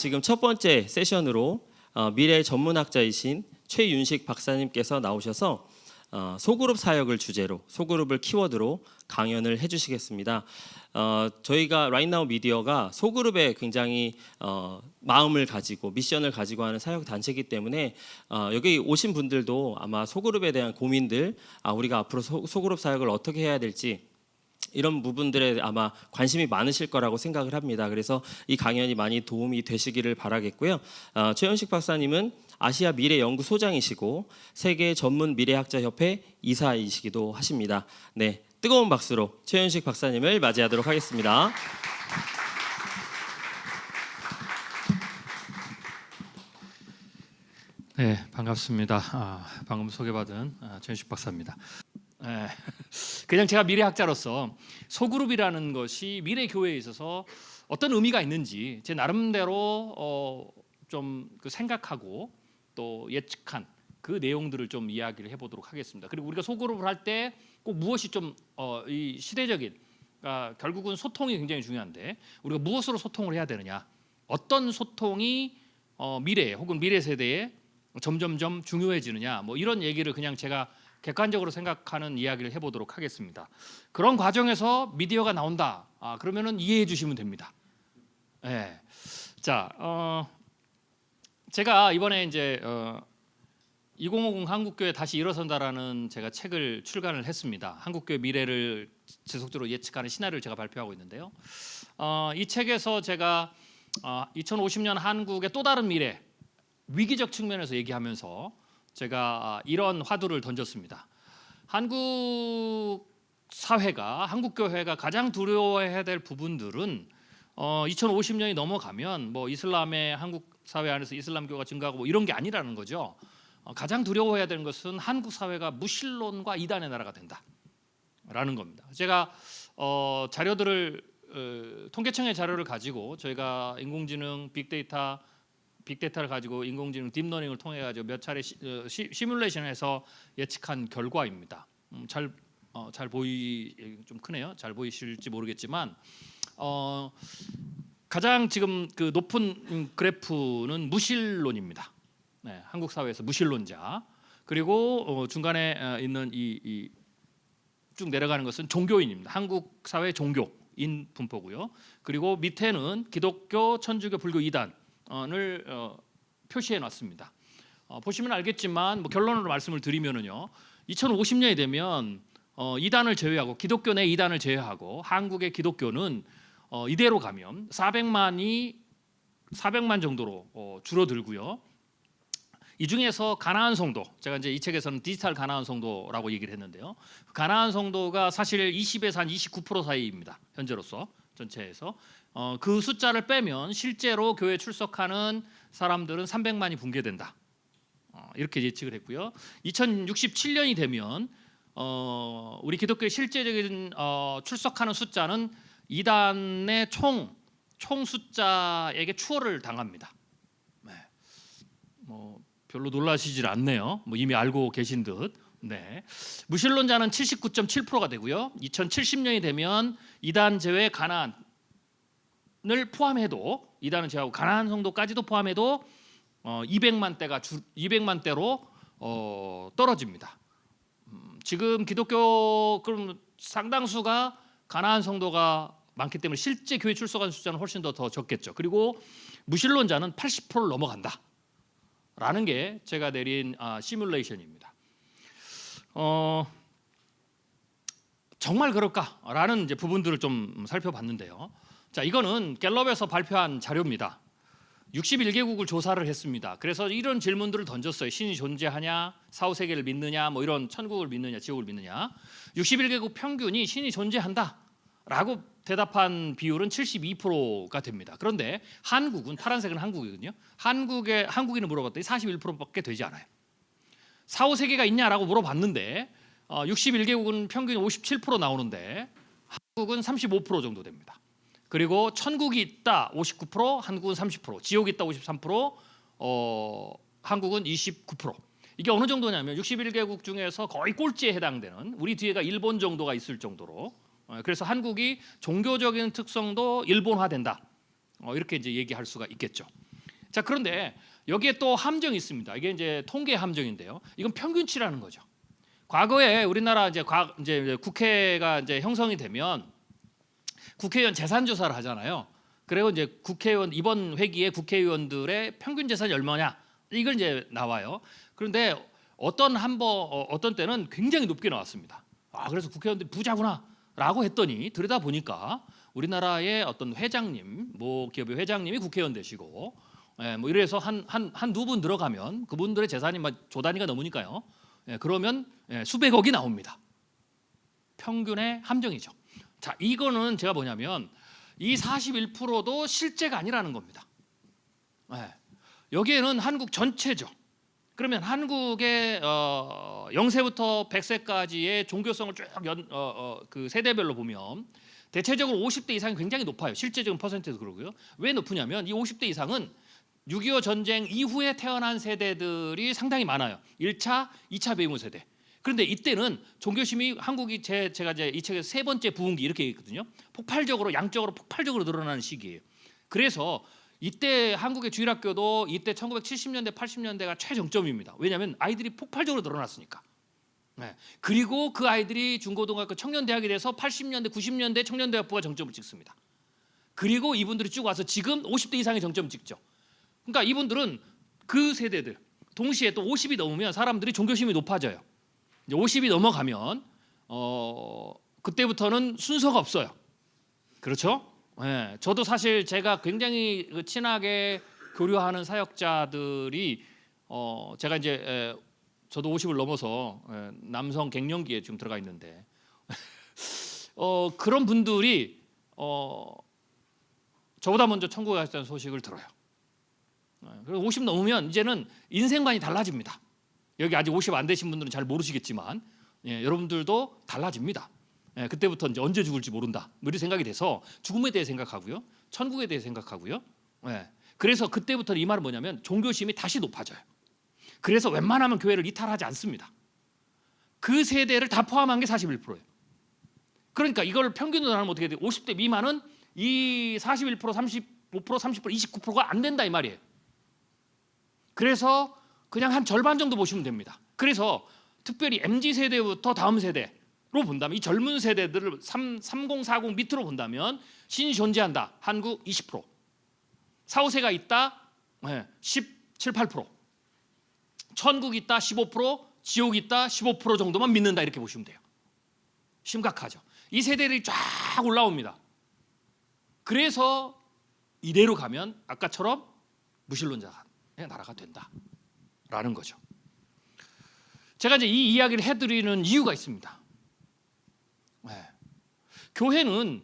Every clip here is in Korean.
지금 첫 번째 세션으로 미래 전문학자이신 최윤식 박사님께서 나오셔서 소그룹 사역을 주제로, 소그룹을 키워드로 강연을 해주시겠습니다. 저희가 라인나우 미디어가 소그룹에 굉장히 마음을 가지고 미션을 가지고 하는 사역 단체이기 때문에 여기 오신 분들도 아마 소그룹에 대한 고민들, 우리가 앞으로 소그룹 사역을 어떻게 해야 될지 이런 부분들에 아마 관심이 많으실 거라고 생각을 합니다. 그래서 이 강연이 많이 도움이 되시기를 바라겠고요. 최윤식 박사님은 아시아 미래연구소장이시고 세계 전문 미래학자 협회 이사이시기도 하십니다. 네, 뜨거운 박수로 최윤식 박사님을 맞이하도록 하겠습니다. 네, 반갑습니다. 방금 소개받은 최윤식 박사입니다. 그냥 제가 미래학자로서 소그룹이라는 것이 미래 교회에 있어서 어떤 의미가 있는지 제 나름대로 좀 생각하고 또 예측한 그 내용들을 좀 이야기를 해보도록 하겠습니다. 그리고 우리가 소그룹을 할 때 꼭 무엇이 좀 이 시대적인 결국은 소통이 굉장히 중요한데 우리가 무엇으로 소통을 해야 되느냐, 어떤 소통이 미래 혹은 미래 세대에 점점점 중요해지느냐, 뭐 이런 얘기를 그냥 제가 객관적으로 생각하는 이야기를 해보도록 하겠습니다. 그런 과정에서 미디어가 나온다. 그러면은 이해해 주시면 됩니다. 네. 자, 제가 이번에 이제 2050 한국교회 다시 일어선다라는 제가 책을 출간을 했습니다. 한국교회 미래를 지속적으로 예측하는 시나리오를 제가 발표하고 있는데요. 이 책에서 제가 2050년 한국의 또 다른 미래, 위기적 측면에서 얘기하면서 제가 이런 화두를 던졌습니다. 한국 사회가, 한국 교회가 가장 두려워해야 될 부분들은 2050년이 넘어가면 뭐 이슬람의 한국 사회 안에서 이슬람교가 증가하고 뭐 이런 게 아니라는 거죠. 가장 두려워해야 되는 것은 한국 사회가 무신론과 이단의 나라가 된다라는 겁니다. 제가 자료들을 통계청의 자료를 가지고 저희가 인공지능 빅데이터를 가지고 인공지능 딥러닝을 통해 가지고 몇 차례 시뮬레이션해서 예측한 결과입니다. 잘 좀 크네요. 잘 보이실지 모르겠지만 가장 지금 그 높은 그래프는 무신론입니다. 네, 한국 사회에서 무신론자. 그리고 중간에 있는 이 쭉 내려가는 것은 종교인입니다. 한국 사회 종교인 분포고요. 그리고 밑에는 기독교, 천주교, 불교, 이단 을 표시해 놨습니다. 보시면 알겠지만 뭐 결론으로 말씀을 드리면은요, 2050년이 되면 이단을 제외하고 기독교 내 이단을 제외하고 한국의 기독교는 이대로 가면 400만 정도로 줄어들고요. 이 중에서 가나안 성도, 제가 이제 이 책에서는 디지털 가나안 성도라고 얘기를 했는데요. 가나안 성도가 사실 20에서 한 29% 사이입니다. 현재로서 전체에서. 그 숫자를 빼면 실제로 교회 출석하는 사람들은 300만이 붕괴된다. 이렇게 예측을 했고요. 2067년이 되면 우리 기독교의 실제적인 출석하는 숫자는 이단의 총 숫자에게 추월을 당합니다. 네. 뭐 별로 놀라시질 않네요. 뭐 이미 알고 계신 듯. 네. 무신론자는 79.7%가 되고요. 2070년이 되면 이단 제외 가나안 을 포함해도, 이단은 제하고 가나안 성도까지도 포함해도 200만 대로 떨어집니다. 지금 기독교 그럼 상당수가 가나안 성도가 많기 때문에 실제 교회 출석하는 숫자는 훨씬 더 적겠죠. 그리고 무신론자는 80%를 넘어간다라는 게 제가 내린 시뮬레이션입니다. 정말 그럴까라는 이제 부분들을 좀 살펴봤는데요. 자, 이거는 갤럽에서 발표한 자료입니다. 61개국을 조사를 했습니다. 그래서 이런 질문들을 던졌어요. 신이 존재하냐, 사후세계를 믿느냐, 뭐 이런 천국을 믿느냐, 지옥을 믿느냐. 61개국 평균이 신이 존재한다라고 대답한 비율은 72%가 됩니다. 그런데 한국은, 파란색은 한국이거든요. 한국인을 물어봤더니 41%밖에 되지 않아요. 사후세계가 있냐라고 물어봤는데 61개국은 평균 57% 나오는데 한국은 35% 정도 됩니다. 그리고 천국이 있다 59%, 한국은 30%, 지옥이 있다 53%, 한국은 29%. 이게 어느 정도냐면 61개국 중에서 거의 꼴찌에 해당되는, 우리 뒤에가 일본 정도가 있을 정도로. 그래서 한국이 종교적인 특성도 일본화된다. 이렇게 이제 얘기할 수가 있겠죠. 자, 그런데 여기에 또 함정이 있습니다. 이게 이제 통계 함정인데요. 이건 평균치라는 거죠. 과거에 우리나라 이제 국회가 이제 형성이 되면 국회의원 재산 조사를 하잖아요. 그리고 이제 국회의원 이번 회기에 국회의원들의 평균 재산이 얼마냐 이걸 이제 나와요. 그런데 어떤 때는 굉장히 높게 나왔습니다. 그래서 국회의원들이 부자구나라고 했더니 들여다 보니까 우리나라의 어떤 회장님, 뭐 기업의 회장님이 국회의원 되시고, 뭐 이래서 한 두 분 들어가면 그분들의 재산이 막 조 단위가 넘으니까요. 그러면 수백억이 나옵니다. 평균의 함정이죠. 자, 이거는 제가 뭐냐면 이 41%도 실제가 아니라는 겁니다. 여기에는 한국 전체죠. 그러면 한국의 0세부터 100세까지의 종교성을 쭉 그 세대별로 보면 대체적으로 50대 이상이 굉장히 높아요. 실제적인 퍼센트도 그러고요. 왜 높으냐면 이 50대 이상은 6.25 전쟁 이후에 태어난 세대들이 상당히 많아요. 1차, 2차 베이비 세대. 그런데 이때는 종교심이 한국이 제가 이제 이 책에서 세 번째 부흥기 이렇게 얘기했거든요. 폭발적으로 양적으로 폭발적으로 늘어나는 시기예요. 그래서 이때 한국의 주일학교도 이때 1970년대 80년대가 최정점입니다. 왜냐하면 아이들이 폭발적으로 늘어났으니까. 그리고 그 아이들이 중고등학교 청년대학이 돼서 80년대 90년대 청년대학부가 정점을 찍습니다. 그리고 이분들이 쭉 와서 지금 50대 이상의 정점을 찍죠. 그러니까 이분들은 그 세대들 동시에 또 50이 넘으면 사람들이 종교심이 높아져요. 이제 50이 넘어가면 그때부터는 순서가 없어요. 그렇죠? 저도 사실 제가 굉장히 친하게 교류하는 사역자들이 제가 이제 저도 50을 넘어서 남성 갱년기에 지금 들어가 있는데 그런 분들이 저보다 먼저 천국에 가셨다는 소식을 들어요. 그리고 50 넘으면 이제는 인생관이 달라집니다. 여기 아직 50 안 되신 분들은 잘 모르시겠지만 여러분들도 달라집니다. 그때부터 이제 언제 죽을지 모른다. 뭐 이런 생각이 돼서 죽음에 대해 생각하고요, 천국에 대해 생각하고요. 그래서 그때부터 이 말은 뭐냐면 종교심이 다시 높아져요. 그래서 웬만하면 교회를 이탈하지 않습니다. 그 세대를 다 포함한 게 41%예요. 그러니까 이걸 평균으로 나누면 어떻게 돼요? 50대 미만은 이 41%, 35%, 30%, 29%가 안 된다 이 말이에요. 그래서 그냥 한 절반 정도 보시면 됩니다. 그래서 특별히 MZ 세대부터 다음 세대로 본다면 이 젊은 세대들을 30, 40 밑으로 본다면 신이 존재한다. 한국 20%, 사후세가 있다 17, 8%, 천국 있다 15%, 지옥 있다 15% 정도만 믿는다 이렇게 보시면 돼요. 심각하죠. 이 세대들이 쫙 올라옵니다. 그래서 이대로 가면 아까처럼 무신론자의 나라가 된다라는 거죠. 제가 이제 이 이야기를 해드리는 이유가 있습니다. 교회는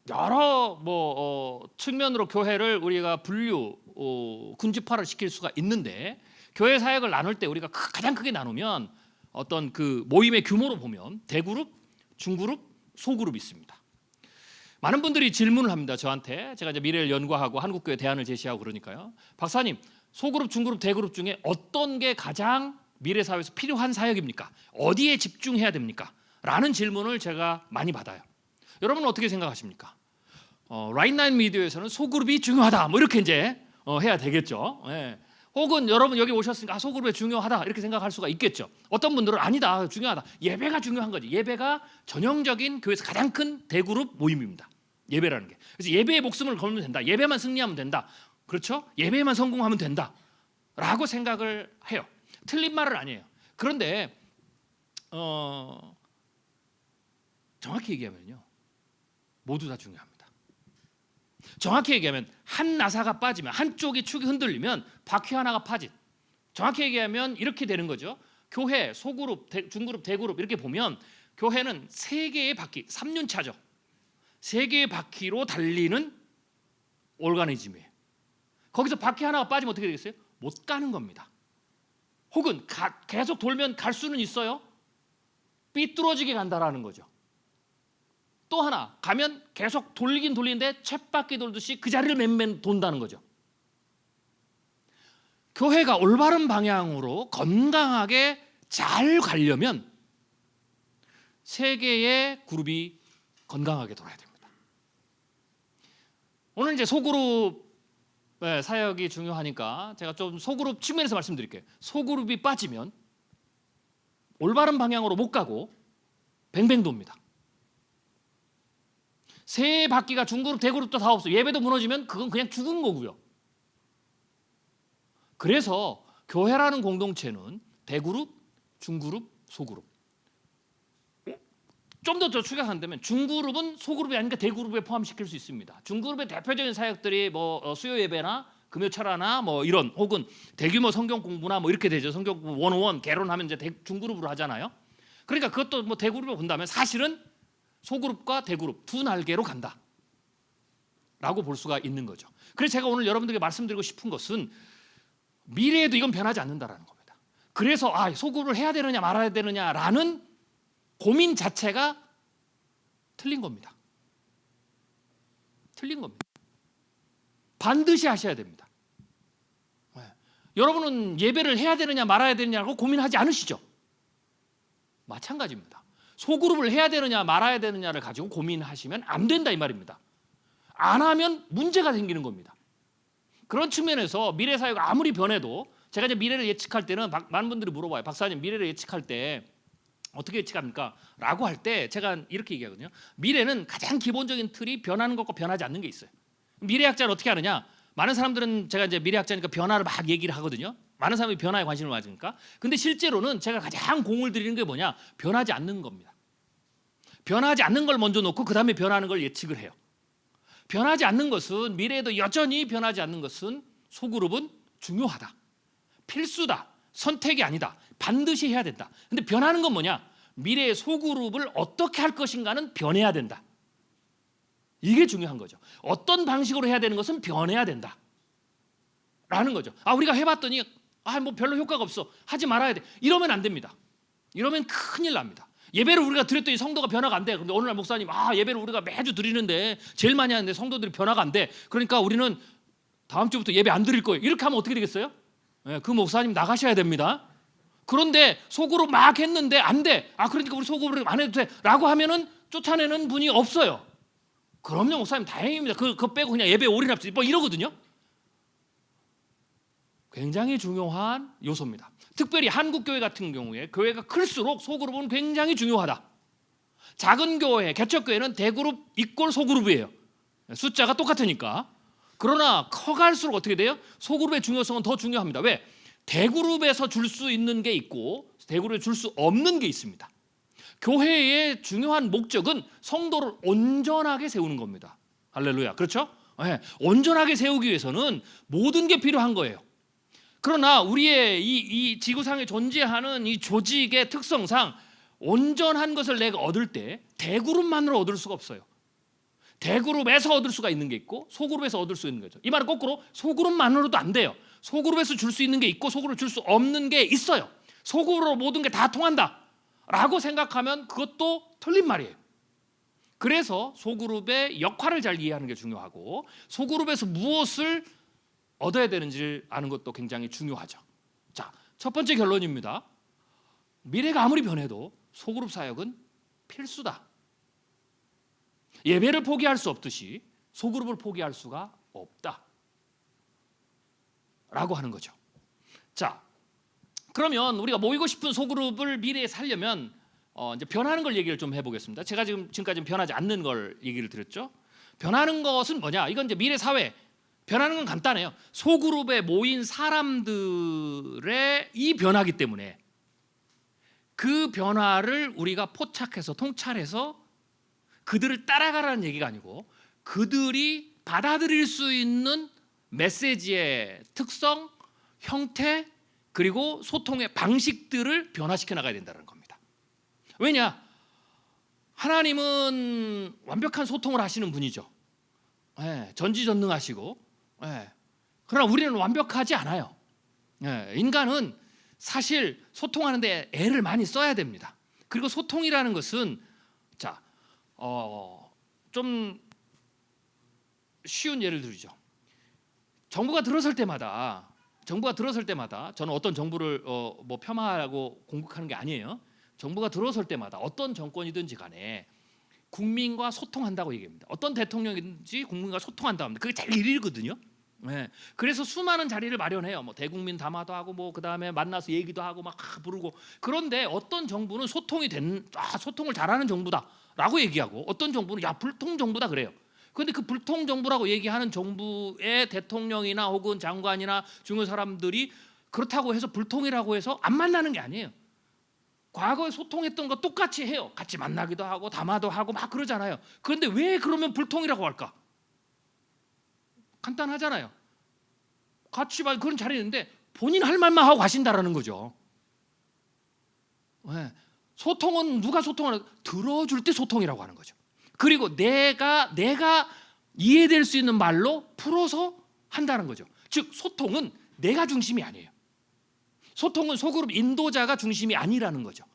여러 측면으로 교회를 우리가 분류, 군집화를 시킬 수가 있는데 교회 사역을 나눌 때 우리가 가장 크게 나누면 어떤 그 모임의 규모로 보면 대그룹, 중그룹, 소그룹이 있습니다. 많은 분들이 질문을 합니다. 저한테 제가 이제 미래를 연구하고 한국교회 대안을 제시하고 그러니까요. 박사님, 소그룹, 중그룹, 대그룹 중에 어떤 게 가장 미래 사회에서 필요한 사역입니까? 어디에 집중해야 됩니까? 라는 질문을 제가 많이 받아요. 여러분은 어떻게 생각하십니까? 라인나인 미디어에서는 소그룹이 중요하다. 뭐 이렇게 이제 해야 되겠죠. 혹은 여러분 여기 오셨으니까 소그룹이 중요하다 이렇게 생각할 수가 있겠죠. 어떤 분들은 아니다, 중요하다. 예배가 중요한 거지. 예배가 전형적인 교회에서 가장 큰 대그룹 모임입니다. 예배라는 게. 그래서 예배에 목숨을 걸면 된다. 예배만 승리하면 된다. 그렇죠? 예배만 성공하면 된다. 라고 생각을 해요. 틀린 말은 아니에요. 그런데 정확히 얘기하면요, 모두 다 중요합니다. 정확히 얘기하면 한 나사가 빠지면, 한쪽이 축이 흔들리면 바퀴 하나가 파진. 정확히 얘기하면 이렇게 되는 거죠. 교회, 소그룹, 중그룹, 대그룹 이렇게 보면 교회는 세 개의 바퀴, 3륜차죠. 세 개의 바퀴로 달리는 오르가니즘이에요. 거기서 바퀴 하나가 빠지면 어떻게 되겠어요? 못 가는 겁니다. 혹은 계속 돌면 갈 수는 있어요. 삐뚤어지게 간다라는 거죠. 또 하나, 가면 계속 돌리긴 돌리는데 쳇바퀴 돌듯이 그 자리를 맨맨 돈다는 거죠. 교회가 올바른 방향으로 건강하게 잘 가려면 세 개의 그룹이 건강하게 돌아야 됩니다. 오늘 이제 소그룹 네, 사역이 중요하니까 제가 좀 소그룹 측면에서 말씀드릴게요. 소그룹이 빠지면 올바른 방향으로 못 가고 뱅뱅 돕니다. 세 바퀴가 중그룹, 대그룹도 다 없어. 예배도 무너지면 그건 그냥 죽은 거고요. 그래서 교회라는 공동체는 대그룹, 중그룹, 소그룹. 좀 더 추격한다면 중그룹은 소그룹이 아니니까 대그룹에 포함시킬 수 있습니다. 중그룹의 대표적인 사역들이 뭐 수요 예배나 금요철화나 뭐 이런 혹은 대규모 성경 공부나 뭐 이렇게 되죠. 성경 공부 101 개론하면 이제 중그룹으로 하잖아요. 그러니까 그것도 뭐 대그룹으로 본다면 사실은 소그룹과 대그룹 두 날개로 간다라고 볼 수가 있는 거죠. 그래서 제가 오늘 여러분들에게 말씀드리고 싶은 것은 미래에도 이건 변하지 않는다라는 겁니다. 그래서 소그룹을 해야 되느냐 말아야 되느냐라는 고민 자체가 틀린 겁니다. 틀린 겁니다. 반드시 하셔야 됩니다. 네. 여러분은 예배를 해야 되느냐 말아야 되느냐고 고민하지 않으시죠? 마찬가지입니다. 소그룹을 해야 되느냐 말아야 되느냐를 가지고 고민하시면 안 된다 이 말입니다. 안 하면 문제가 생기는 겁니다. 그런 측면에서 미래 사회가 아무리 변해도 제가 이제 미래를 예측할 때는 많은 분들이 물어봐요. 박사님 미래를 예측할 때 어떻게 예측합니까? 라고 할 때 제가 이렇게 얘기하거든요. 미래는 가장 기본적인 틀이 변하는 것과 변하지 않는 게 있어요. 미래학자는 어떻게 하느냐? 많은 사람들은 제가 이제 미래학자니까 변화를 막 얘기를 하거든요. 많은 사람이 변화에 관심을 가지니까. 근데 실제로는 제가 가장 공을 들이는 게 뭐냐? 변하지 않는 겁니다. 변하지 않는 걸 먼저 놓고 그 다음에 변하는 걸 예측을 해요. 변하지 않는 것은 미래에도 여전히 변하지 않는 것은 소그룹은 중요하다. 필수다. 선택이 아니다. 반드시 해야 된다. 근데 변하는 건 뭐냐? 미래의 소그룹을 어떻게 할 것인가는 변해야 된다. 이게 중요한 거죠. 어떤 방식으로 해야 되는 것은 변해야 된다. 라는 거죠. 우리가 해봤더니 뭐 별로 효과가 없어. 하지 말아야 돼. 이러면 안 됩니다. 이러면 큰일 납니다. 예배를 우리가 드렸더니 성도가 변화가 안 돼. 근데 어느 날 목사님 예배를 우리가 매주 드리는데 제일 많이 하는데 성도들이 변화가 안 돼. 그러니까 우리는 다음 주부터 예배 안 드릴 거예요. 이렇게 하면 어떻게 되겠어요? 그 목사님 나가셔야 됩니다. 그런데 속으로 막 했는데 안 돼. 그러니까 우리 속으로 안 해도 돼. 라고 하면은 쫓아내는 분이 없어요. 그럼요 목사님 다행입니다. 그거 빼고 그냥 예배에 올인합시다. 뭐 이러거든요. 굉장히 중요한 요소입니다. 특별히 한국교회 같은 경우에 교회가 클수록 소그룹은 굉장히 중요하다. 작은 교회, 개척교회는 대그룹 이꼴 소그룹이에요. 숫자가 똑같으니까. 그러나 커갈수록 어떻게 돼요? 소그룹의 중요성은 더 중요합니다. 왜? 대그룹에서 줄 수 있는 게 있고 대그룹에 줄 수 없는 게 있습니다. 교회의 중요한 목적은 성도를 온전하게 세우는 겁니다. 할렐루야. 그렇죠? 네. 온전하게 세우기 위해서는 모든 게 필요한 거예요. 그러나 우리의 이 지구상에 존재하는 이 조직의 특성상 온전한 것을 내가 얻을 때 대그룹만으로 얻을 수가 없어요. 대그룹에서 얻을 수가 있는 게 있고 소그룹에서 얻을 수 있는 거죠. 이 말은 거꾸로 소그룹만으로도 안 돼요. 소그룹에서 줄 수 있는 게 있고 소그룹 줄 수 없는 게 있어요. 소그룹으로 모든 게 다 통한다 라고 생각하면 그것도 틀린 말이에요. 그래서 소그룹의 역할을 잘 이해하는 게 중요하고 소그룹에서 무엇을 얻어야 되는지를 아는 것도 굉장히 중요하죠. 자, 첫 번째 결론입니다. 미래가 아무리 변해도 소그룹 사역은 필수다. 예배를 포기할 수 없듯이 소그룹을 포기할 수가 없다 라고 하는 거죠. 자, 그러면 우리가 모이고 싶은 소그룹을 미래에 살려면 이제 변하는 걸 얘기를 좀 해보겠습니다. 제가 지금까지 변하지 않는 걸 얘기를 드렸죠. 변하는 것은 뭐냐? 이건 이제 미래 사회 변하는 건 간단해요. 소그룹에 모인 사람들의 이 변화기 때문에 그 변화를 우리가 포착해서 통찰해서 그들을 따라가라는 얘기가 아니고 그들이 받아들일 수 있는 메시지의 특성, 형태 그리고 소통의 방식들을 변화시켜 나가야 된다는 겁니다. 왜냐? 하나님은 완벽한 소통을 하시는 분이죠. 전지전능하시고 그러나 우리는 완벽하지 않아요. 인간은 사실 소통하는데 애를 많이 써야 됩니다. 그리고 소통이라는 것은 좀 쉬운 예를 들죠. 정부가 들어설 때마다 저는 어떤 정부를 뭐 폄하하고 공격하는 게 아니에요. 정부가 들어설 때마다 어떤 정권이든지 간에 국민과 소통한다고 얘기합니다. 어떤 대통령이든지 국민과 소통한다고 합니다. 그게 제일 일이거든요. 네. 그래서 수많은 자리를 마련해요. 뭐 대국민 담화도 하고 뭐 그다음에 만나서 얘기도 하고 막 부르고. 그런데 어떤 정부는 소통을 잘하는 정부다라고 얘기하고 어떤 정부는 야 불통 정부다 그래요. 그런데 그 불통 정부라고 얘기하는 정부의 대통령이나 혹은 장관이나 중요 사람들이 그렇다고 해서 불통이라고 해서 안 만나는 게 아니에요. 과거에 소통했던 거 똑같이 해요. 같이 만나기도 하고 담화도 하고 막 그러잖아요. 그런데 왜 그러면 불통이라고 할까? 간단하잖아요. 같이 그런 자리에 있는데 본인 할 말만 하고 가신다라는 거죠. 네. 소통은 누가 소통하는 들어줄 때 소통이라고 하는 거죠. 그리고 내가 이해될 수 있는 말로 풀어서 한다는 거죠. 즉 소통은 내가 중심이 아니에요. 소통은 소그룹 인도자가 중심이 아니라는 거죠.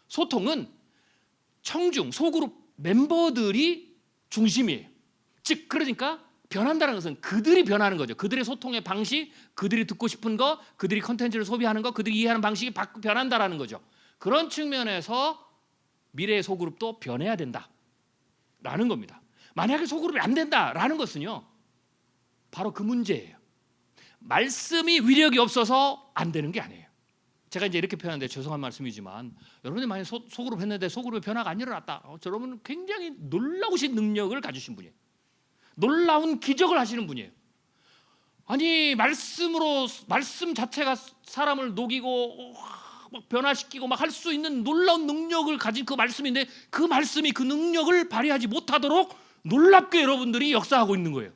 소통은 청중 소그룹 멤버들이 중심이에요. 즉 그러니까 변한다는 것은 그들이 변하는 거죠. 그들의 소통의 방식, 그들이 듣고 싶은 거, 그들이 컨텐츠를 소비하는 거, 그들이 이해하는 방식이 변한다라는 거죠. 그런 측면에서 미래의 소그룹도 변해야 된다라는 겁니다. 만약에 소그룹이 안 된다라는 것은요, 바로 그 문제예요. 말씀이 위력이 없어서 안 되는 게 아니에요. 제가 이제 이렇게 표현하는데 죄송한 말씀이지만 여러분이 만약 소그룹 했는데 소그룹의 변화가 안 일어났다. 여러분은 굉장히 놀라우신 능력을 가지신 분이에요. 놀라운 기적을 하시는 분이에요. 아니 말씀 자체가 사람을 녹이고 막 변화시키고 막 할 수 있는 놀라운 능력을 가진 그 말씀인데 그 말씀이 그 능력을 발휘하지 못하도록 놀랍게 여러분들이 역사하고 있는 거예요.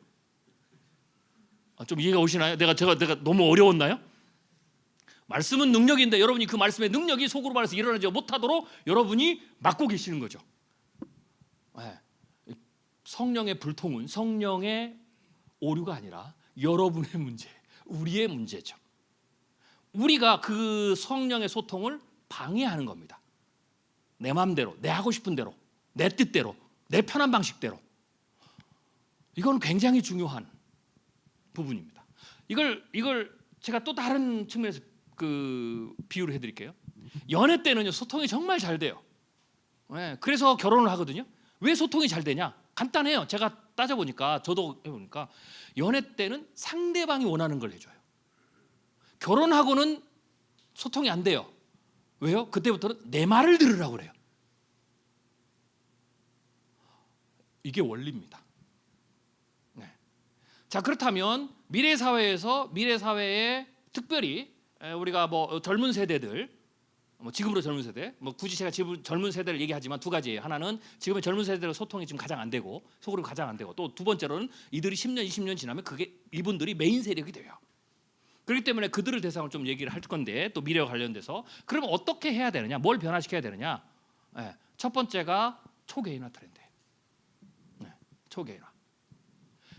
좀 이해가 오시나요? 내가 너무 어려웠나요? 말씀은 능력인데 여러분이 그 말씀의 능력이 속으로 말해서 일어나지 못하도록 여러분이 막고 계시는 거죠. 네. 성령의 불통은 성령의 오류가 아니라 여러분의 문제, 우리의 문제죠. 우리가 그 성령의 소통을 방해하는 겁니다. 내 마음대로, 내 하고 싶은 대로, 내 뜻대로, 내 편한 방식대로. 이건 굉장히 중요한 부분입니다. 이걸 제가 또 다른 측면에서 비유를 해드릴게요. 연애 때는요 소통이 정말 잘 돼요. 네, 그래서 결혼을 하거든요. 왜 소통이 잘 되냐? 간단해요. 제가 따져보니까 저도 해보니까 연애 때는 상대방이 원하는 걸 해줘요. 결혼하고는 소통이 안 돼요. 왜요? 그때부터는 내 말을 들으라고 그래요. 이게 원리입니다. 네. 자 그렇다면 미래 사회에 특별히 우리가 뭐 젊은 세대들, 뭐 지금으로 젊은 세대, 뭐 굳이 제가 지금 젊은 세대를 얘기하지만 두 가지예요. 하나는 지금의 젊은 세대로 소통이 지금 가장 안 되고 속으로 가장 안 되고 또 두 번째로는 이들이 10년, 20년 지나면 이분들이 메인 세력이 돼요. 그렇기 때문에 그들을 대상으로 좀 얘기를 할 건데 또 미래와 관련돼서 그러면 어떻게 해야 되느냐, 뭘 변화시켜야 되느냐? 첫 번째가 초개인화 트렌드예요. 초개인화.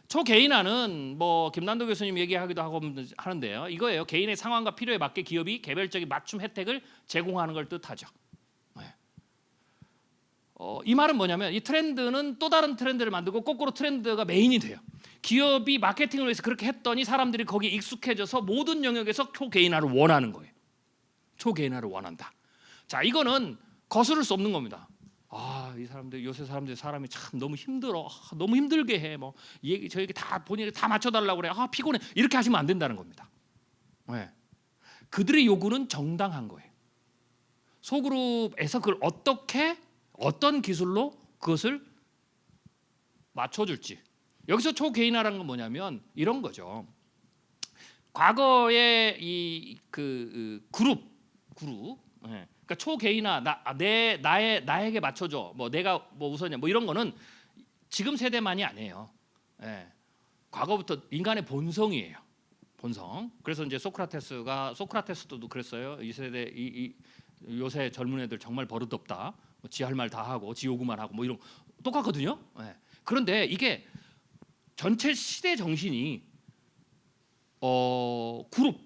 초개인화는 뭐 김난도 교수님 얘기하기도 하고 하는데요. 이거예요. 개인의 상황과 필요에 맞게 기업이 개별적인 맞춤 혜택을 제공하는 걸 뜻하죠. 이 말은 뭐냐면 이 트렌드는 또 다른 트렌드를 만들고 거꾸로 트렌드가 메인이 돼요. 기업이 마케팅을 위해서 그렇게 했더니 사람들이 거기에 익숙해져서 모든 영역에서 초개인화를 원하는 거예요. 초개인화를 원한다. 자, 이거는 거스를 수 없는 겁니다. 이 사람들 요새 사람이 참 너무 힘들어. 너무 힘들게 해. 뭐 저에게 다 본인이 다 맞춰달라고 그래. 피곤해. 이렇게 하시면 안 된다는 겁니다. 네. 그들의 요구는 정당한 거예요. 소그룹에서 그걸 어떤 기술로 그것을 맞춰줄지. 여기서 초개인화라는 건 뭐냐면 이런 거죠. 과거에 이 그룹, 그러니까 초개인화, 나에게 맞춰줘. 뭐 내가 뭐 우선이야. 뭐 이런 거는 지금 세대만이 아니에요. 과거부터 인간의 본성이에요. 본성. 그래서 이제 소크라테스도 그랬어요. 이 세대 요새 젊은 애들 정말 버릇없다. 지 할 말 다 하고 지 요구만 하고 뭐 이런 똑같거든요. 그런데 이게 전체 시대 정신이 그룹,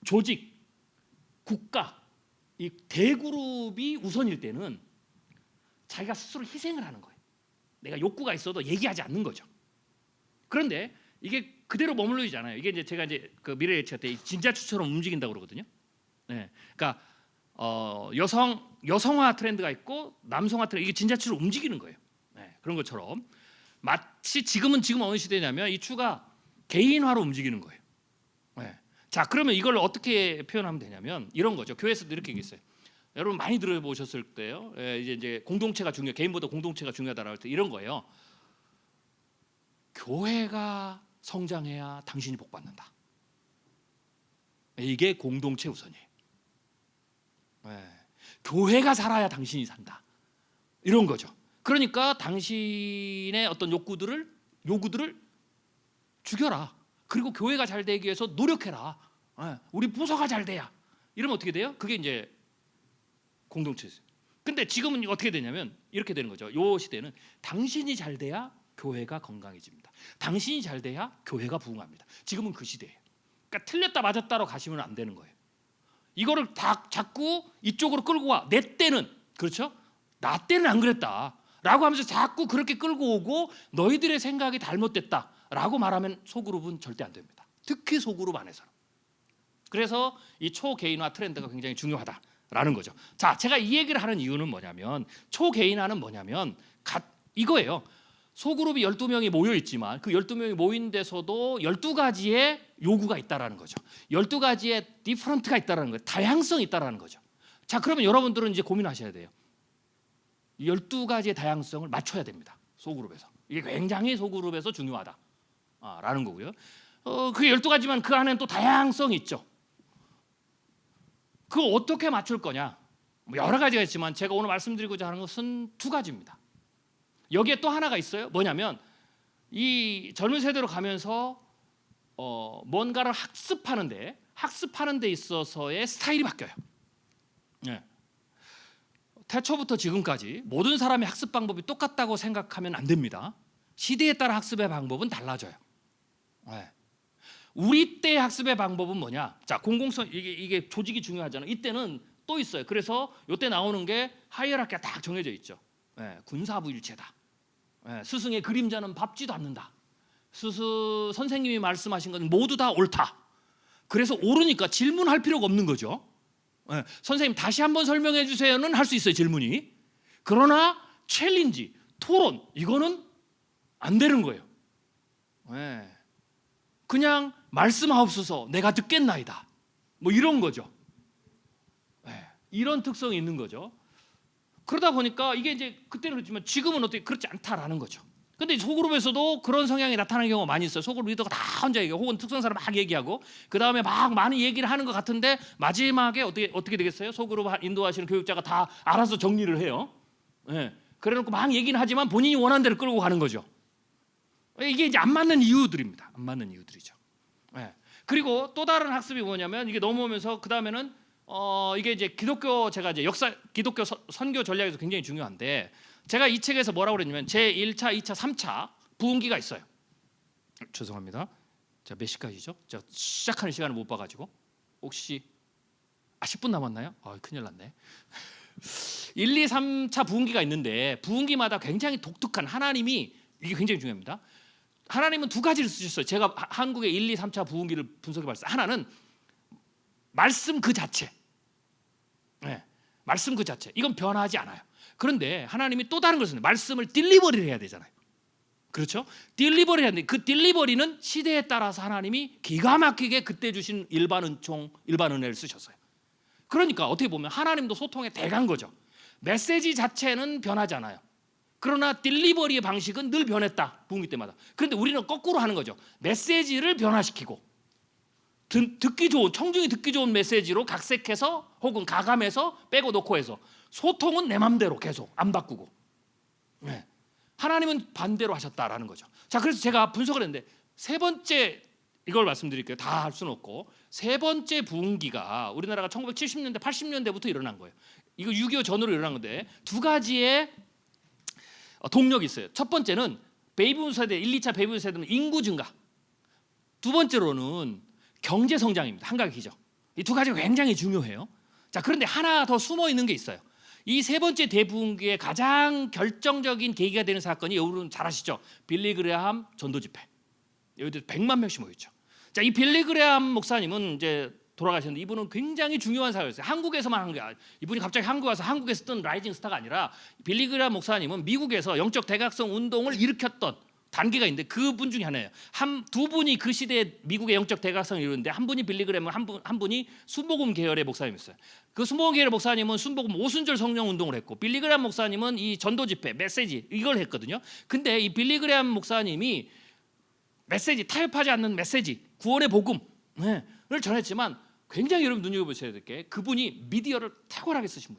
조직, 국가 이 대그룹이 우선일 때는 자기가 스스로 희생을 하는 거예요. 내가 욕구가 있어도 얘기하지 않는 거죠. 그런데 이게 그대로 머물러 있잖아요. 이게 이제 제가 이제 그 미래 예측 때 진자추처럼 움직인다고 그러거든요. 그러니까 여성화 트렌드가 있고 남성화 트렌드, 이게 진자추로 움직이는 거예요. 그런 것처럼 마치 지금 어느 시대냐면 이 추가 개인화로 움직이는 거예요. 네. 자, 그러면 이걸 어떻게 표현하면 되냐면 이런 거죠. 교회에서도 이렇게 얘기했어요. 여러분 많이 들어보셨을 때요. 이제 공동체가 중요, 개인보다 공동체가 중요하다라고 할 때 이런 거예요. 교회가 성장해야 당신이 복 받는다. 이게 공동체 우선이에요. 교회가 살아야 당신이 산다. 이런 거죠. 그러니까 당신의 어떤 요구들을 죽여라. 그리고 교회가 잘 되기 위해서 노력해라. 우리 부서가 잘 돼야. 이러면 어떻게 돼요? 그게 이제 공동체죠. 근데 지금은 어떻게 되냐면 이렇게 되는 거죠. 요 시대는 당신이 잘 돼야 교회가 건강해집니다. 당신이 잘 돼야 교회가 부흥합니다. 지금은 그 시대예요. 그러니까 틀렸다 맞았다로 가시면 안 되는 거예요. 이거를 다 자꾸 이쪽으로 끌고 와. 내 때는, 그렇죠? 나 때는 안 그랬다 라고 하면서 자꾸 그렇게 끌고 오고 너희들의 생각이 잘못됐다 라고 말하면 소그룹은 절대 안 됩니다. 특히 소그룹 안에서는. 그래서 이 초개인화 트렌드가 굉장히 중요하다라는 거죠. 자, 제가 이 얘기를 하는 이유는 뭐냐면, 초개인화는 뭐냐면 이거예요. 소그룹이 12명이 모여 있지만 그 12명이 모인 데서도 12가지의 요구가 있다라는 거죠. 12가지의 디퍼런트가 있다라는 거예요. 다양성이 있다라는 거죠. 자, 그러면 여러분들은 이제 고민하셔야 돼요. 12가지의 다양성을 맞춰야 됩니다. 소그룹에서. 이게 굉장히 소그룹에서 중요하다라는 거고요. 그게 12가지만 그 안에는 또 다양성이 있죠. 그거 어떻게 맞출 거냐? 여러 가지가 있지만 제가 오늘 말씀드리고자 하는 것은 2가지입니다. 여기에 또 하나가 있어요. 뭐냐면 이 젊은 세대로 가면서 뭔가를 학습하는 데 있어서의 스타일이 바뀌어요. 태초부터 지금까지 모든 사람의 학습 방법이 똑같다고 생각하면 안 됩니다. 시대에 따라 학습의 방법은 달라져요. 우리 때의 학습의 방법은 뭐냐? 자, 공공성, 이게 조직이 중요하잖아요. 이때는 또 있어요. 그래서 이때 나오는 게 하이어라키가 딱 정해져 있죠. 군사부일체다. 스승의 그림자는 밟지도 않는다. 선생님이 말씀하신 건 모두 다 옳다. 그래서 옳으니까 질문할 필요가 없는 거죠. 선생님 다시 한번 설명해 주세요는 할 수 있어요, 질문이. 그러나 챌린지, 토론, 이거는 안 되는 거예요. 그냥 말씀하옵소서 내가 듣겠나이다. 뭐 이런 거죠. 이런 특성이 있는 거죠. 그러다 보니까 이게 이제 그때는 그렇지만 지금은 어떻게 그렇지 않다라는 거죠. 근데 소그룹에서도 그런 성향이 나타나는 경우가 많이 있어요. 소그룹 리더가 다 혼자 얘기하고 혹은 특성사를 막 얘기하고 그 다음에 막 많은 얘기를 하는 것 같은데 마지막에 어떻게 되겠어요? 소그룹 인도하시는 교육자가 다 알아서 정리를 해요. 그래놓고 막 얘기는 하지만 본인이 원하는 대로 끌고 가는 거죠. 이게 이제 안 맞는 이유들입니다. 안 맞는 이유들이죠. 그리고 또 다른 학습이 뭐냐면 이게 넘어오면서 그 다음에는 이게 이제 제가 이제 기독교 선교 전략에서 굉장히 중요한데 제가 이 책에서 뭐라고 그랬냐면 제 1차, 2차, 3차 부흥기가 있어요. 죄송합니다. 자, 몇 시까지죠? 제가 시작하는 시간을 못 봐가지고 혹시 10분 남았나요? 큰일 났네. 1, 2, 3차 부흥기가 있는데 부흥기마다 굉장히 독특한 하나님이 이게 굉장히 중요합니다. 하나님은 2가지를 쓰셨어요. 제가 한국의 1, 2, 3차 부흥기를 분석해 봤어요. 하나는 말씀 그 자체. 말씀 그 자체. 이건 변하지 않아요. 그런데 하나님이 또 다른 것은 말씀을 딜리버리를 해야 되잖아요. 그렇죠? 딜리버리를 해야 되는데 그 딜리버리는 시대에 따라서 하나님이 기가 막히게 그때 주신 일반 은총, 일반 은혜를 쓰셨어요. 그러니까 어떻게 보면 하나님도 소통의 대가인 거죠. 메시지 자체는 변하지 않아요. 그러나 딜리버리의 방식은 늘 변했다. 부흥기 때마다. 그런데 우리는 거꾸로 하는 거죠. 메시지를 변화시키고 듣기 좋은, 청중이 듣기 좋은 메시지로 각색해서 혹은 가감해서 빼고 놓고 해서 소통은 내 맘대로 계속 안 바꾸고. 하나님은 반대로 하셨다라는 거죠. 자, 그래서 제가 분석을 했는데 3번째 이걸 말씀드릴게요. 다 할 수는 없고 3번째 부흥기가 우리나라가 1970년대 80년대부터 일어난 거예요. 이거 6.25 전후로 일어난 건데 2가지의 동력이 있어요. 첫 번째는 베이비붐 세대, 1, 2차 베이비붐 세대는 인구 증가. 2번째로는 경제 성장입니다. 한가기죠. 이 2가지가 굉장히 중요해요. 자, 그런데 하나 더 숨어 있는 게 있어요. 이 3번째 대부흥기의 가장 결정적인 계기가 되는 사건이 여러분 잘 아시죠? 빌리 그레함 전도 집회. 여기도 100만 명씩 모였죠. 자, 이 빌리 그레함 목사님은 이제 돌아가셨는데 이분은 굉장히 중요한 사회였어요. 한국에서만 한 게 아니라 이분이 갑자기 한국에 와서 한국에서 뜬 라이징 스타가 아니라 빌리 그레함 목사님은 미국에서 영적 대각성 운동을 일으켰던 단계가 있는데 그분 중에 하나예요. 두 분이 그 시대에 미국의 영적 대각성을 이루는데 한 분이 빌리그램, 한 분이 순복음 계열의 목사님이었어요. 그 순복음 계열의 목사님은 순복음 오순절 성령 운동을 했고 빌리그램 목사님은 이 전도 집회, 메시지 이걸 했거든요. 근데 이 빌리그램 목사님이 메시지, 타협하지 않는 메시지, 구원의 복음을 전했지만 굉장히 여러분 눈여겨보셔야 될 게 그분이 미디어를 탁월하게 쓰신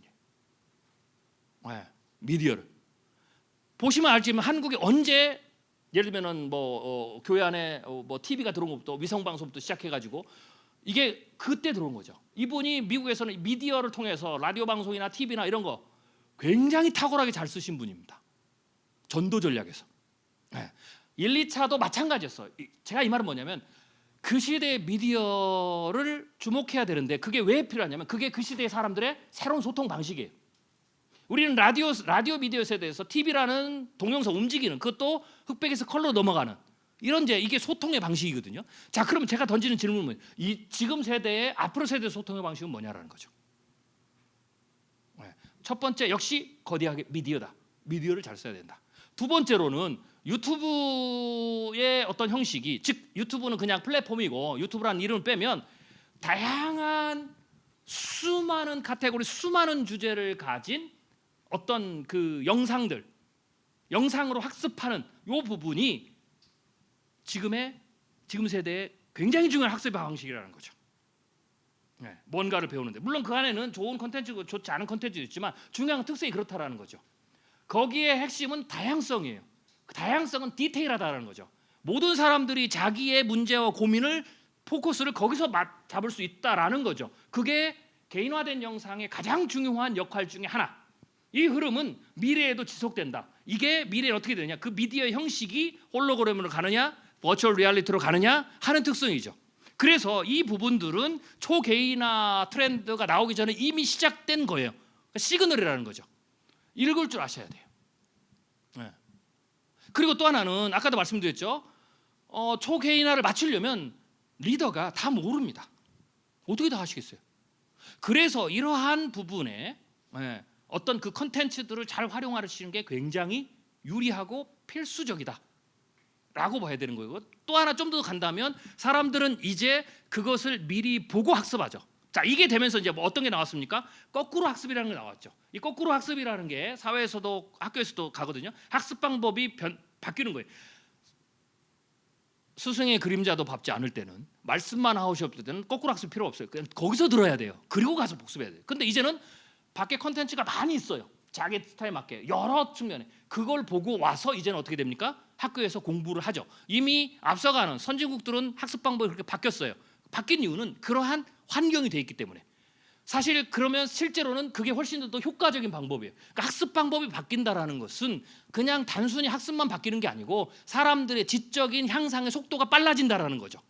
분이에요. 미디어를 보시면 알지만 한국이 언제 예를 들면은 교회 안에 TV가 들어온 것부터 위성 방송부터 시작해가지고 이게 그때 들어온 거죠. 이분이 미국에서는 미디어를 통해서 라디오 방송이나 TV나 이런 거 굉장히 탁월하게 잘 쓰신 분입니다. 전도 전략에서 1, 2차도 마찬가지였어요. 제가 이 말은 뭐냐면 그 시대의 미디어를 주목해야 되는데 그게 왜 필요하냐면 그게 그 시대의 사람들의 새로운 소통 방식이에요. 우리는 라디오 미디어 세대에서 TV라는 동영상 움직이는 그것도 흑백에서 컬러로 넘어가는 이런 이게 소통의 방식이거든요. 자, 그러면 제가 던지는 질문은 이 지금 세대의 앞으로 세대 소통의 방식은 뭐냐라는 거죠. 첫 번째 역시 거대하게 미디어다. 미디어를 잘 써야 된다. 두 번째로는 유튜브의 어떤 형식이 즉 유튜브는 그냥 플랫폼이고 유튜브라는 이름을 빼면 다양한 수많은 카테고리 수많은 주제를 가진 어떤 그 영상으로 학습하는 이 부분이 지금 세대의 굉장히 중요한 학습 방식이라는 거죠. 뭔가를 배우는데 물론 그 안에는 좋은 컨텐츠고 좋지 않은 컨텐츠도 있지만 중요한 특성이 그렇다라는 거죠. 거기에 핵심은 다양성이에요. 그 다양성은 디테일하다는 거죠. 모든 사람들이 자기의 문제와 고민을 포커스를 거기서 잡을 수 있다라는 거죠. 그게 개인화된 영상의 가장 중요한 역할 중에 하나. 이 흐름은 미래에도 지속된다. 이게 미래에 어떻게 되느냐? 그 미디어의 형식이 홀로그램으로 가느냐, 버추얼 리얼리티로 가느냐 하는 특성이죠. 그래서 이 부분들은 초개인화 트렌드가 나오기 전에 이미 시작된 거예요. 그러니까 시그널이라는 거죠. 읽을 줄 아셔야 돼요. 그리고 또 하나는 아까도 말씀드렸죠. 초개인화를 맞추려면 리더가 다 모릅니다. 어떻게 다 하시겠어요? 그래서 이러한 부분에 어떤 그 컨텐츠들을 잘 활용하시는 게 굉장히 유리하고 필수적이다 라고 봐야 되는 거고 또 하나 좀 더 간다면 사람들은 이제 그것을 미리 보고 학습하죠. 자, 이게 되면서 이제 어떤 게 나왔습니까? 거꾸로 학습이라는 게 나왔죠. 이 거꾸로 학습이라는 게 사회에서도 학교에서도 가거든요. 학습 방법이 바뀌는 거예요. 스승의 그림자도 밟지 않을 때는 말씀만 하셨을 때는 거꾸로 학습 필요 없어요. 그냥 거기서 들어야 돼요. 그리고 가서 복습해야 돼요. 근데 이제는 밖에 컨텐츠가 많이 있어요. 자기 스타일에 맞게 여러 측면에 그걸 보고 와서 이제는 어떻게 됩니까? 학교에서 공부를 하죠. 이미 앞서가는 선진국들은 학습 방법이 그렇게 바뀌었어요. 바뀐 이유는 그러한 환경이 돼 있기 때문에. 사실 그러면 실제로는 그게 훨씬 더 효과적인 방법이에요. 그러니까 학습 방법이 바뀐다라는 것은 그냥 단순히 학습만 바뀌는 게 아니고 사람들의 지적인 향상의 속도가 빨라진다라는 거죠.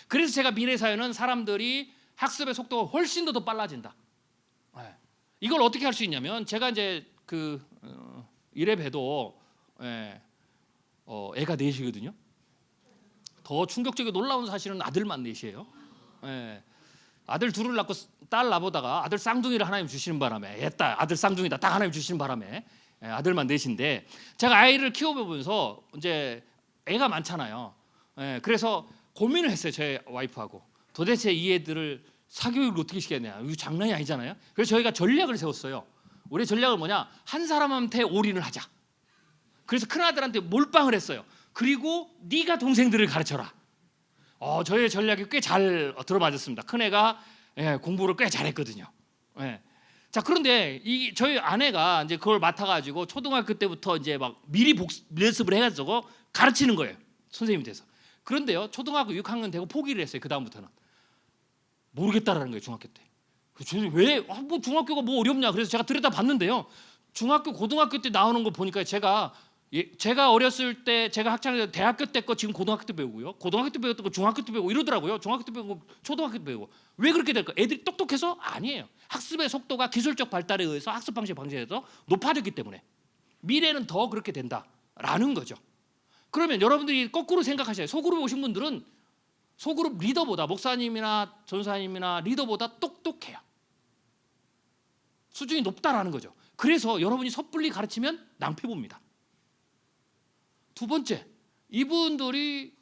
그래서 제가 미래사회는 사람들이 학습의 속도가 훨씬 더 빨라진다. 이걸 어떻게 할 수 있냐면 제가 이제 이래 봬도 애가 넷이거든요. 더 충격적이고 놀라운 사실은 아들만 넷이에요. 아들 둘을 낳고 딸 낳보다가 아들 쌍둥이를 하나님 주시는 바람에 아들 쌍둥이다 딱 하나님 주시는 바람에 아들만 넷인데 제가 아이를 키워보면서 이제 애가 많잖아요. 그래서 고민을 했어요. 제 와이프하고 도대체 이 애들을 사교육을 어떻게 시켜야 되냐. 이거 장난이 아니잖아요. 그래서 저희가 전략을 세웠어요. 우리 전략은 뭐냐? 한 사람한테 올인을 하자. 그래서 큰아들한테 몰빵을 했어요. 그리고 네가 동생들을 가르쳐라. 저의 전략이 꽤 잘 들어맞았습니다. 큰애가 공부를 꽤 잘했거든요. 자, 그런데 저희 아내가 이제 그걸 맡아가지고 초등학교 때부터 이제 막 미리 연습을 해가지고 가르치는 거예요. 선생님이 돼서. 그런데요, 초등학교 6학년 되고 포기를 했어요. 그 다음부터는 모르겠다라는 거예요. 중학교 때. 왜? 뭐 중학교가 뭐 어렵냐? 그래서 제가 들여다봤는데요. 중학교, 고등학교 때 나오는 거 보니까 제가 어렸을 때 제가 학창 대학교 때 거 지금 고등학교 때 배우고요. 고등학교 때 배웠던 거 중학교 때 배우고 이러더라고요. 중학교 때 배우고 초등학교 때 배우고. 왜 그렇게 될까? 애들이 똑똑해서? 아니에요. 학습의 속도가 기술적 발달에 의해서 학습 방식에서 높아졌기 때문에 미래는 더 그렇게 된다라는 거죠. 그러면 여러분들이 거꾸로 생각하셔야 돼요. 소그룹에 오신 분들은 소그룹 리더보다 목사님이나 전사님이나 리더보다 똑똑해요. 수준이 높다라는 거죠. 그래서 여러분이 섣불리 가르치면 낭패 봅니다. 두 번째, 이분들이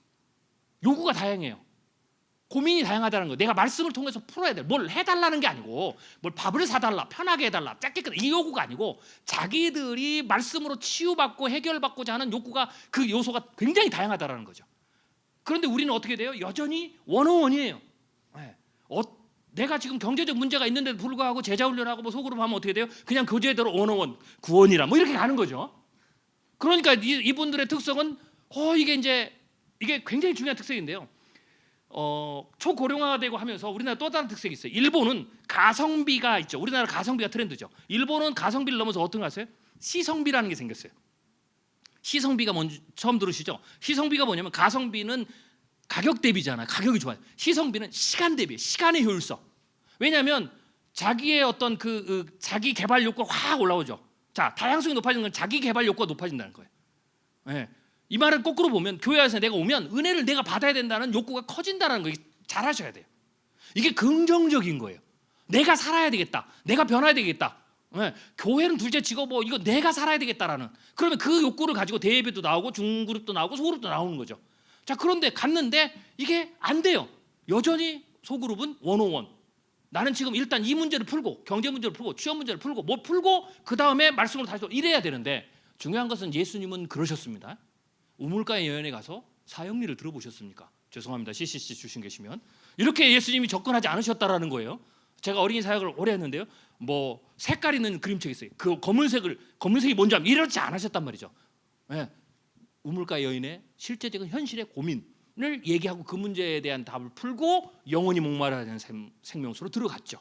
요구가 다양해요. 고민이 다양하다는 거. 내가 말씀을 통해서 풀어야 돼. 뭘 해달라는 게 아니고, 뭘 밥을 사달라, 편하게 해달라, 짧게 끝. 이 요구가 아니고, 자기들이 말씀으로 치유받고 해결받고자 하는 욕구가, 그 요소가 굉장히 다양하다라는 거죠. 그런데 우리는 어떻게 돼요? 여전히 원어원이에요. 네. 내가 지금 경제적 문제가 있는데도 불구하고 제자훈련하고 뭐 속으로 하면 어떻게 돼요? 그냥 교제대로 원어원, 구원이라 뭐 이렇게 가는 거죠. 그러니까 이분들의 특성은 이게 굉장히 중요한 특색인데요. 초고령화가 되고 하면서 우리나라 또 다른 특색이 있어요. 일본은 가성비가 있죠. 우리나라 가성비가 트렌드죠. 일본은 가성비를 넘어서 어떤 거 아세요? 시성비라는 게 생겼어요. 시성비가 뭔지 처음 들으시죠? 시성비가 뭐냐면 가성비는 가격 대비잖아요. 가격이 좋아요. 시성비는 시간 대비, 시간의 효율성. 왜냐하면 자기의 어떤 자기 개발 욕구가 확 올라오죠. 자, 다양성이 높아지는 건 자기 개발 욕구가 높아진다는 거예요. 네. 이 말을 거꾸로 보면 교회에서 내가 오면 은혜를 내가 받아야 된다는 욕구가 커진다는 거 잘 하셔야 돼요. 이게 긍정적인 거예요. 내가 살아야 되겠다. 내가 변화해야 되겠다. 네. 교회는 둘째 치고 뭐 이거 내가 살아야 되겠다라는. 그러면 그 욕구를 가지고 대예배도 나오고 중그룹도 나오고 소그룹도 나오는 거죠. 자, 그런데 갔는데 이게 안 돼요. 여전히 소그룹은 원오원. 나는 지금 일단 이 문제를 풀고 경제 문제를 풀고 취업 문제를 풀고 뭐 풀고 그 다음에 말씀으로 다시 이래야 되는데 중요한 것은 예수님은 그러셨습니다. 우물가의 여인에 가서 사형리를 들어보셨습니까? 죄송합니다. CCC 주신 계시면 이렇게 예수님이 접근하지 않으셨다라는 거예요. 제가 어린이 사역을 오래 했는데요. 뭐 색깔 있는 그림책이 있어요. 그 검은색이 뭔지 알면 이렇지 않으셨단 말이죠. 네. 우물가 여인의 실제적인 현실의 고민을 얘기하고 그 문제에 대한 답을 풀고 영원히 목마르다는 생명수로 들어갔죠.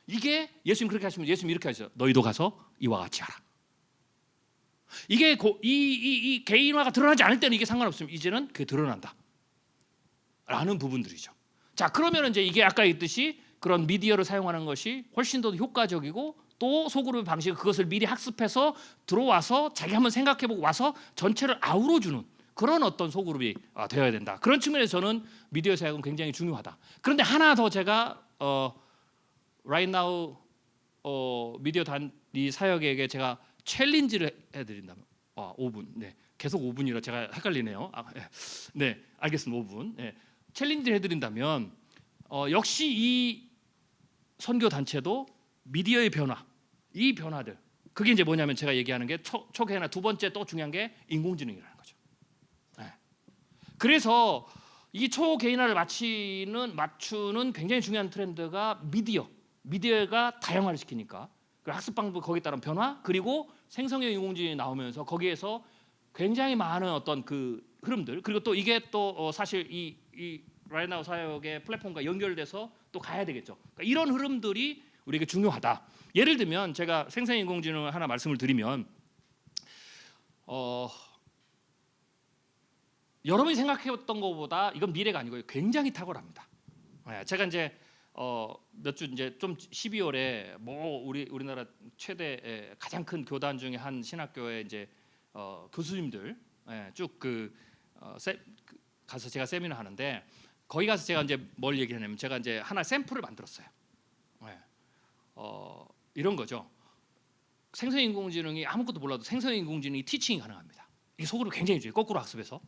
이게 예수님 그렇게 하시면 예수님 이렇게 하시죠. 너희도 가서 이와 같이 하라. 이게 이 개인화가 드러나지 않을 때는 이게 상관없습니다. 이제는 그게 드러난다. 라는 부분들이죠. 자, 그러면 이제 이게 아까 있듯이 그런 미디어를 사용하는 것이 훨씬 더 효과적이고 또 소그룹의 방식은 그것을 미리 학습해서 들어와서 자기 한번 생각해보고 와서 전체를 아우러주는 그런 어떤 소그룹이 되어야 된다. 그런 측면에서 저는 미디어 사역은 굉장히 중요하다. 그런데 하나 더 제가 right now 미디어 단위 사역에게 제가 챌린지를 해드린다면 5분. 네, 계속 5분이라 제가 헷갈리네요. 네, 알겠습니다. 5분. 네, 챌린지를 해드린다면 역시 이 선교 단체도 미디어의 변화, 이 변화들 그게 이제 뭐냐면 제가 얘기하는 게 초기나 두 번째 또 중요한 게 인공지능이라는 거죠. 네. 그래서 이 초개인화를 맞추는 굉장히 중요한 트렌드가 미디어가 다양화를 시키니까 그 학습 방법 거기에 따른 변화 그리고 생성형 인공지능이 나오면서 거기에서 굉장히 많은 어떤 그 흐름들 그리고 또 이게 또 사실 이 right now 사역의 플랫폼과 연결돼서 또 가야 되겠죠. 그러니까 이런 흐름들이 우리에게 중요하다. 예를 들면 제가 생성형 인공지능을 하나 말씀을 드리면 여러분이 생각해왔던 것보다 이건 미래가 아니고요. 굉장히 탁월합니다. 제가 이제 몇 주 이제 좀 12월에 뭐 우리나라 최대 가장 큰 교단 중에 한 신학교의 이제 교수님들 쭉 가서 제가 세미나 하는데 거기 가서 제가 이제 뭘 얘기하냐면 제가 이제 하나 샘플을 만들었어요. 이런 거죠. 생성인공지능이 아무것도 몰라도 생성인공지능이 티칭이 가능합니다. 이 속으로 굉장히 좋아요. 거꾸로 학습해서.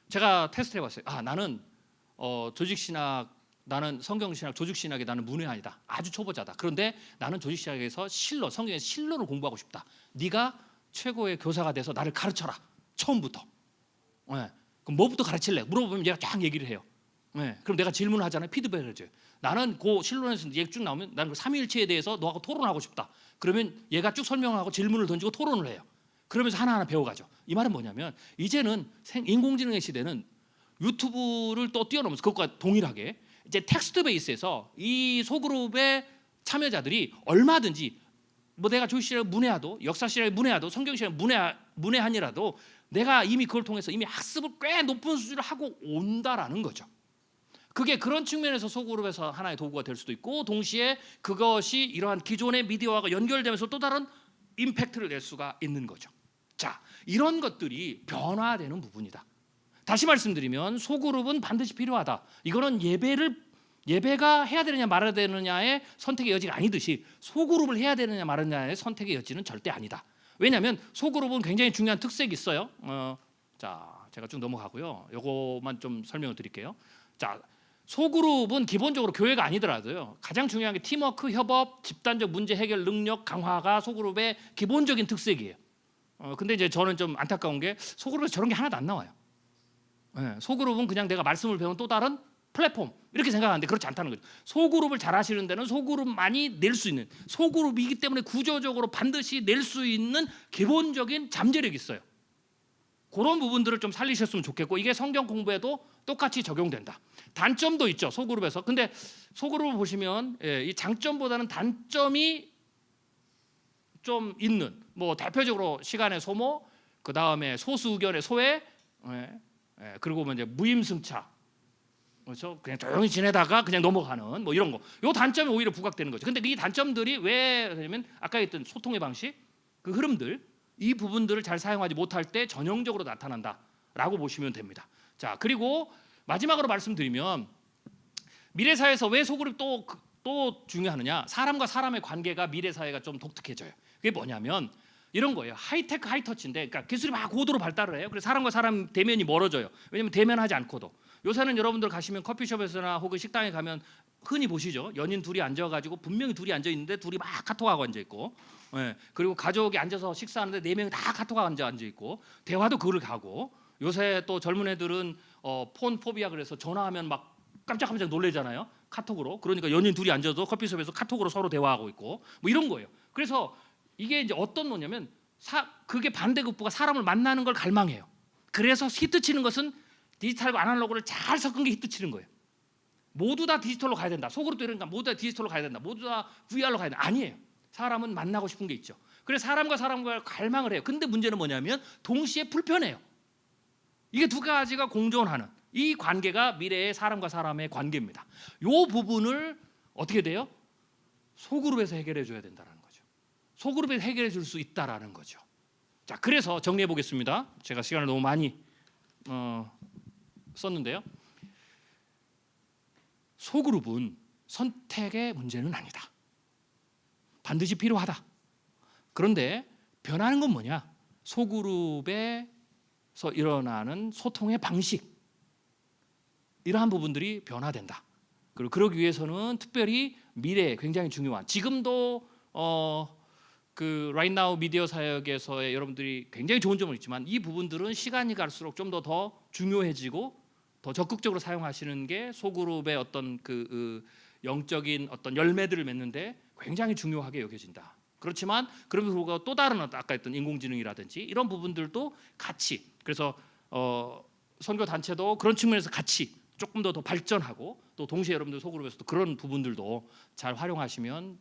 제가 테스트 해봤어요. 나는 조직신학, 나는 성경신학, 조직신학에 나는 문외한이다. 아주 초보자다. 그런데 나는 조직신학에서 성경의 실론을 공부하고 싶다. 네가 최고의 교사가 돼서 나를 가르쳐라. 처음부터. 그럼 뭐부터 가르칠래? 물어보면 얘가 쫙 얘기를 해요. 그럼 내가 질문을 하잖아요. 피드백을 해줘요. 나는 그 실론에서 얘기 쭉 나오면 나는 그 삼위일체에 대해서 너하고 토론하고 싶다. 그러면 얘가 쭉 설명하고 질문을 던지고 토론을 해요. 그러면서 하나하나 배워가죠. 이 말은 뭐냐면 이제는 인공지능의 시대는 유튜브를 또 뛰어넘어서 그것과 동일하게 이제 텍스트 베이스에서 이 소그룹의 참여자들이 얼마든지 뭐 내가 조시를 문외하도 역사시를 문외하도 성경시를 문외한이라도 내가 이미 그걸 통해서 이미 학습을 꽤 높은 수준을 하고 온다라는 거죠. 그게 그런 측면에서 소그룹에서 하나의 도구가 될 수도 있고 동시에 그것이 이러한 기존의 미디어와 연결되면서 또 다른 임팩트를 낼 수가 있는 거죠. 자, 이런 것들이 변화되는 부분이다. 다시 말씀드리면 소그룹은 반드시 필요하다. 이거는 예배가 해야 되느냐 말아야 되느냐의 선택의 여지가 아니듯이 소그룹을 해야 되느냐 말느냐의 선택의 여지는 절대 아니다. 왜냐하면 소그룹은 굉장히 중요한 특색이 있어요. 자, 제가 쭉 넘어가고요. 요거만 좀 설명을 드릴게요. 자, 소그룹은 기본적으로 교회가 아니더라도요. 가장 중요한 게 팀워크, 협업, 집단적 문제 해결 능력 강화가 소그룹의 기본적인 특색이에요. 근데 이제 저는 좀 안타까운 게 소그룹에서 저런 게 하나도 안 나와요. 소그룹은 그냥 내가 말씀을 배운 또 다른 플랫폼 이렇게 생각하는데 그렇지 않다는 거죠. 소그룹을 잘 하시는 데는 소그룹만이 낼 수 있는, 소그룹이기 때문에 구조적으로 반드시 낼 수 있는 기본적인 잠재력이 있어요. 그런 부분들을 좀 살리셨으면 좋겠고, 이게 성경 공부에도 똑같이 적용된다. 단점도 있죠, 소그룹에서. 근데 소그룹을 보시면 이 장점보다는 단점이 좀 있는, 뭐 대표적으로 시간의 소모, 그 다음에 소수 의견의 소외, 그리고 뭐 이제 무임승차, 그렇죠? 그냥 조용히 지내다가 그냥 넘어가는 뭐 이런 거. 요 단점이 오히려 부각되는 거죠. 근데 이 단점들이 왜 그러냐면 아까 했던 소통의 방식, 그 흐름들, 이 부분들을 잘 사용하지 못할 때 전형적으로 나타난다라고 보시면 됩니다. 자, 그리고 마지막으로 말씀드리면 미래 사회에서 왜 소그룹 또 중요하느냐? 사람과 사람의 관계가 미래 사회가 좀 독특해져요. 그게 뭐냐면 이런 거예요. 하이테크 하이터치인데, 그러니까 기술이 막 고도로 발달을 해요. 그래서 사람과 사람 대면이 멀어져요. 왜냐면 대면하지 않고도. 요새는 여러분들 가시면 커피숍에서나 혹은 식당에 가면 흔히 보시죠. 연인 둘이 앉아가지고 분명히 둘이 앉아 있는데 둘이 막 카톡하고 앉아 있고, 그리고 가족이 앉아서 식사하는데 네 명이 다 카톡하고 앉아 있고, 대화도 그걸 가고. 요새 또 젊은 애들은 폰 포비아 그래서 전화하면 막 깜짝깜짝 놀래잖아요. 카톡으로. 그러니까 연인 둘이 앉아도 커피숍에서 카톡으로 서로 대화하고 있고, 뭐 이런 거예요. 그래서 이게 이제 어떤 거냐면 그게 반대급부가 사람을 만나는 걸 갈망해요. 그래서 히트치는 것은 디지털과 아날로그를 잘 섞은 게 히트치는 거예요. 모두 다 디지털로 가야 된다. 속으로 때리니까 모두 다 디지털로 가야 된다. 모두 다 VR로 가야 된다. 아니에요. 사람은 만나고 싶은 게 있죠. 그래서 사람과 사람과 갈망을 해요. 근데 문제는 뭐냐면 동시에 불편해요. 이게 두 가지가 공존하는 이 관계가 미래의 사람과 사람의 관계입니다. 이 부분을 어떻게 돼요? 소그룹에서 해결해 줘야 된다는 거죠. 소그룹에서 해결해 줄 수 있다라는 거죠. 자, 그래서 정리해 보겠습니다. 제가 시간을 너무 많이 썼는데요. 소그룹은 선택의 문제는 아니다. 반드시 필요하다. 그런데 변하는 건 뭐냐? 소그룹에서 일어나는 소통의 방식, 이러한 부분들이 변화된다. 그리고 그러기 위해서는 특별히 미래에 굉장히 중요한, 지금도 그 right now 미디어 사역에서의 여러분들이 굉장히 좋은 점은 있지만 이 부분들은 시간이 갈수록 좀 더 중요해지고 더 적극적으로 사용하시는 게 소그룹의 어떤 그 영적인 어떤 열매들을 맺는데 굉장히 중요하게 여겨진다. 그렇지만 그럼에도 불구하고 또 다른 아까 했던 인공지능이라든지 이런 부분들도 같이, 그래서 선교 단체도 그런 측면에서 같이 조금 더 발전하고, 또 동시에 여러분들 소그룹에서도 그런 부분들도 잘 활용하시면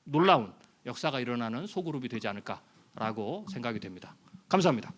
놀라운 역사가 일어나는 소그룹이 되지 않을까라고 생각이 됩니다. 감사합니다.